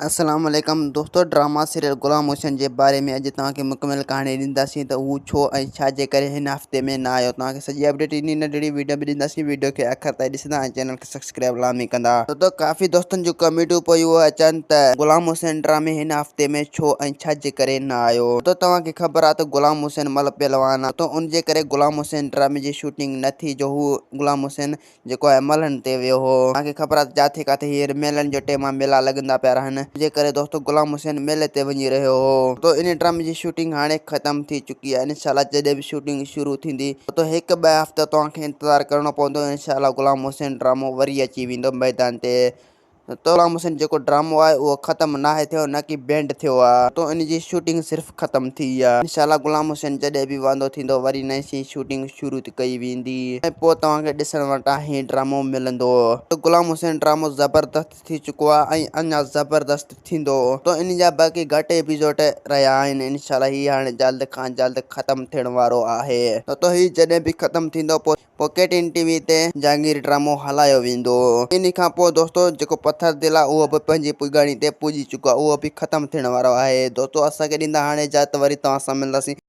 अस्सलाम वालेकुम दोस्तों, ड्रामा सीरियल गुलाम हुसैन के बारे में अॼु तव्हांखे मुकमिल कहानी ॾींदासीं त हू छो ऐं छा जे करे हिन हफ़्ते में न आयो। तव्हांखे सॼी अपडेट इन नंढड़ी वीडियो में ॾींदासीं। वीडियो खे आख़िर ताईं ॾिसंदा ऐं चैनल खे सब्सक्राइब लाज़मी कंदा। तो काफ़ी दोस्तनि जूं कमेंटूं पियूं अचनि त गुलाम हुसैन ड्रामे हिन हफ़्ते में छो ऐं छा जे करे न आयो। तो तव्हांखे ख़बर आहे त गुलाम हुसैन मल पहलवान आहे, तो उन जे करे गुलाम हुसैन ड्रामे जी शूटिंग न थी। जो हू गुलाम हुसैन जेको आहे मलहन ते वियो हो। तव्हांखे ख़बर आहे जिथे किथे हींअर मेलनि जो टाइम आहे, मेला लॻंदा पिया रहनि, जे करे दोस्तों गुलाम हुसैन मेले ते वञी रहियो हो। तो इन ड्रामे जी शूटिंग हाणे ख़त्म थी चुकी आहे। इंशाल्लाह जॾहिं बि शूटिंग शुरू थींदी तो हिकु ॿ हफ़्ता तव्हांखे इंतज़ारु करिणो पवंदो। इंशाल्लाह गुलाम हुसैन ड्रामो वरी अची वेंदो मैदान ते। तो गुलाम हुसैन जेको ड्रामो आहे उहो ख़त्म नाहे थियो, न कि बैंड थियो आहे। तो इन जी शूटिंग सिर्फ़ ख़त्म थी आहे। इंशाल्लाह गुलाम हुसैन जॾहिं बि वांदो थींदो वरी नई सी शूटिंग शुरू कई वेंदी ऐं पोइ तव्हांखे ॾिसण वटां ही ड्रामो मिलंदो। तो गुलाम हुसैन ड्रामो ज़बरदस्त थी चुको आहे ऐं अञा ज़बरदस्त थींदो। तो इन जा बाक़ी घटि एपिसोड रहिया आहिनि। इंशाल्लाह ही हाणे जल्द खां जल्द ख़त्म थियण वारो आहे। तो ही जॾहिं बि ख़त्म थींदो पोइ KTN TV ते जहांगीर ड्रामो हलायो वेंदो। इन खां पोइ दोस्तों जेको पत्थर दिल आहे उहो बि पंहिंजी पुॼाणी ते पुॼी चुको आहे, उहो बि ख़त्म थियण वारो आहे। दोस्तों असांखे ॾींदा हाणे इजाज़त, वरी तव्हां सां मिलंदासीं।